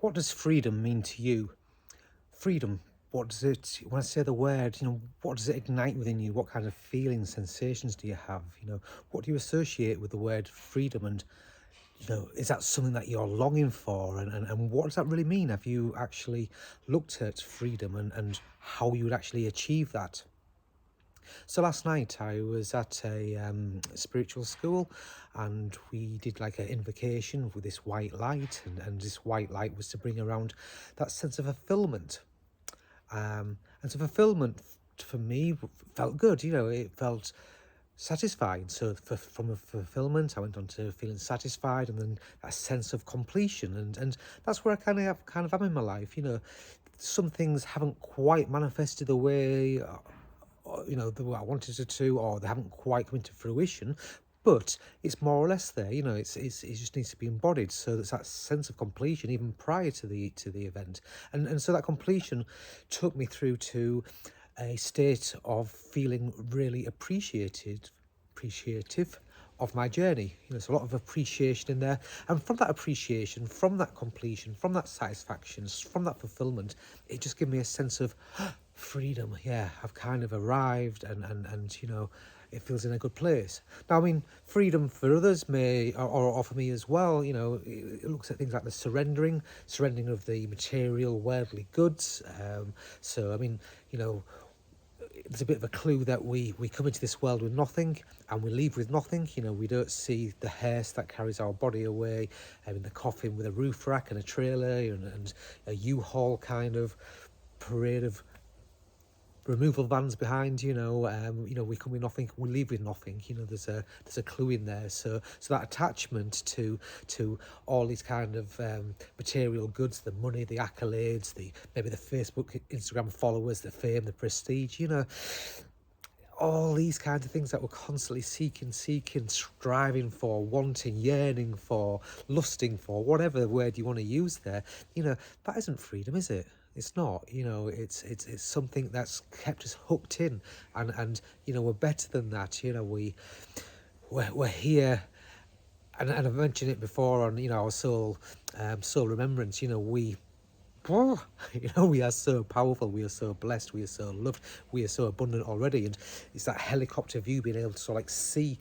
What does freedom mean to you? Freedom, what does it, when I say the word, what does it ignite within you? What kind of feelings, sensations do you have? What do you associate with the word freedom? And, is that something that you're longing for? And what does that really mean? Have you actually looked at freedom and how you would actually achieve that? So last night I was at a spiritual school, and we did like an invocation with this white light, and this white light was to bring around that sense of fulfillment. And so fulfillment for me felt good, it felt satisfied. So from a fulfillment, I went on to feeling satisfied, and then a sense of completion. And that's where I kind of am in my life. Some things haven't quite manifested the way the way I wanted it to, or they haven't quite come into fruition, but it's more or less there. It just needs to be embodied. So there's that sense of completion even prior to the event, and so that completion took me through to a state of feeling really appreciative of my journey. There's a lot of appreciation in there, and from that appreciation, from that completion, from that satisfaction, from that fulfillment, it just gave me a sense of freedom. Yeah, I've kind of arrived, and it feels in a good place. Now, I mean, freedom for others may, or for me as well, it looks at things like the surrendering of the material, worldly goods. So, I mean, there's a bit of a clue that we come into this world with nothing, and we leave with nothing. We don't see the hearse that carries our body away, in the coffin with a roof rack and a trailer and a U-Haul kind of parade of removal vans behind. We come with nothing, we leave with nothing. There's a clue in there. So that attachment to all these kind of material goods, the money, the accolades, maybe the Facebook, Instagram followers, the fame, the prestige, all these kinds of things that we're constantly seeking, striving for, wanting, yearning for, lusting for, whatever word you want to use there. That isn't freedom, is it? It's not. It's something that's kept us hooked in, and we're better than that. We're here, and I've mentioned it before on our soul remembrance. We we are so powerful, we are so blessed, we are so loved, we are so abundant already. And it's that helicopter view, being able to sort of like see,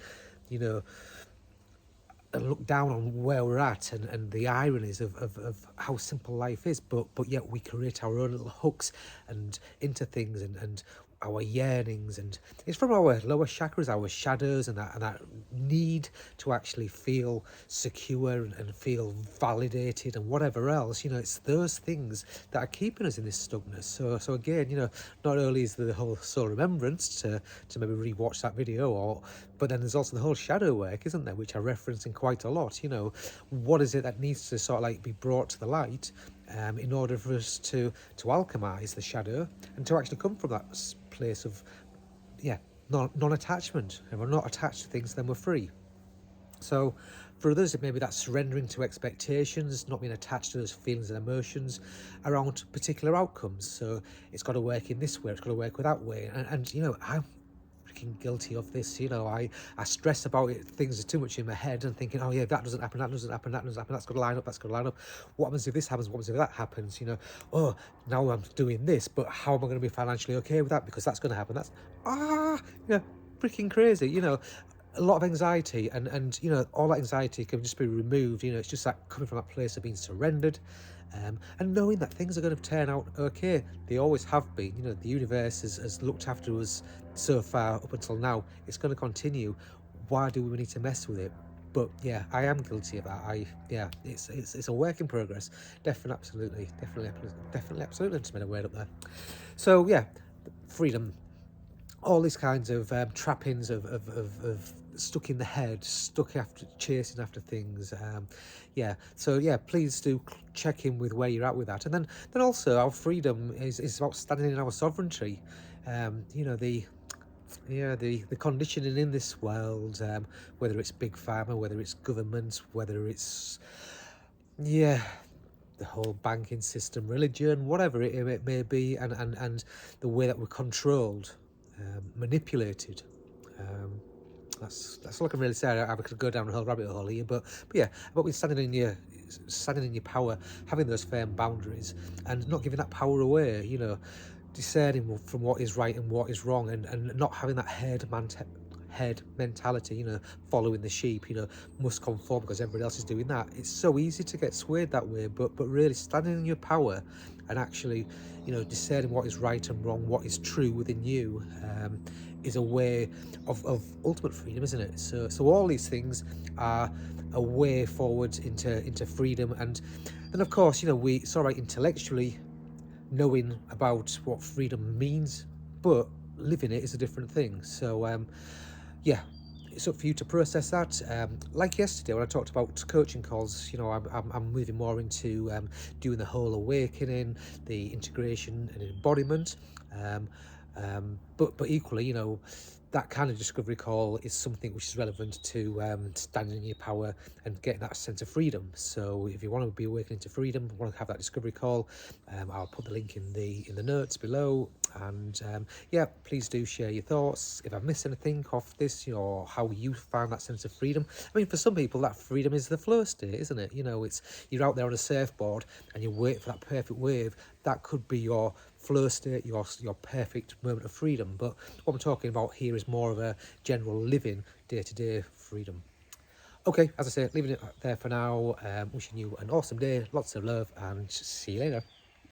and look down on where we're at, and the ironies of how simple life is, but yet we create our own little hooks and into things, and our yearnings, and it's from our lower chakras, our shadows, and that need to actually feel secure and feel validated and whatever else. It's those things that are keeping us in this stuckness. So again, not only is there the whole soul remembrance to maybe rewatch that video, but then there's also the whole shadow work, isn't there, which I reference in quite a lot. What is it that needs to sort of like be brought to the light, in order for us to alchemize the shadow and to actually come from that place of non-attachment. If we're not attached to things, then we're free. So for others, it may be that surrendering to expectations, not being attached to those feelings and emotions around particular outcomes. So it's got to work in this way, it's got to work with that way. And I'm freaking guilty of this. I stress about it, things are too much in my head, and thinking, oh yeah, that doesn't happen, that's got to line up, what happens if this happens, what happens if that happens, oh, now I'm doing this, but how am I going to be financially okay with that, because that's going to happen, that's freaking crazy. A lot of anxiety, and all that anxiety can just be removed. It's just that coming from that place of being surrendered, and knowing that things are going to turn out okay. They always have been. The universe has looked after us so far up until now. It's going to continue. Why do we need to mess with it? But yeah, I am guilty of that. It's a work in progress. Definitely, absolutely. Just made a word up there. So yeah, freedom. All these kinds of trappings of stuck in the head, chasing after things. So please do check in with where you're at with that. And then also our freedom is about standing in our sovereignty. The conditioning in this world, whether it's big pharma, whether it's government, whether it's the whole banking system, religion, whatever it may be, and the way that we're controlled, manipulated. that's all I can really say. I could go down a whole rabbit hole here, but yeah, about with standing in your power, having those firm boundaries, and not giving that power away. Discerning from what is right and what is wrong, and not having that head mentality, following the sheep, must conform because everybody else is doing that. It's so easy to get swayed that way, but really standing in your power and actually, discerning what is right and wrong, what is true within you, is a way of ultimate freedom, isn't it? So all these things are a way forward into freedom. And then of course, it's all right intellectually knowing about what freedom means, but living it is a different thing. So yeah, it's up for you to process that. Like yesterday when I talked about coaching calls, I'm moving more into doing the whole awakening, the integration and embodiment. But equally, that kind of discovery call is something which is relevant to standing in your power and getting that sense of freedom. So if you want to be awakening to freedom, want to have that discovery call, I'll put the link in the notes below. And yeah, please do share your thoughts. If I've missed anything off this, or how you found that sense of freedom. I mean, for some people, that freedom is the flow state, isn't it? It's you're out there on a surfboard and you wait for that perfect wave. That could be your flow state, your perfect moment of freedom. But what I'm talking about here is more of a general living, day-to-day freedom. Okay, as I say, leaving it there for now. Wishing you an awesome day, lots of love, and see you later.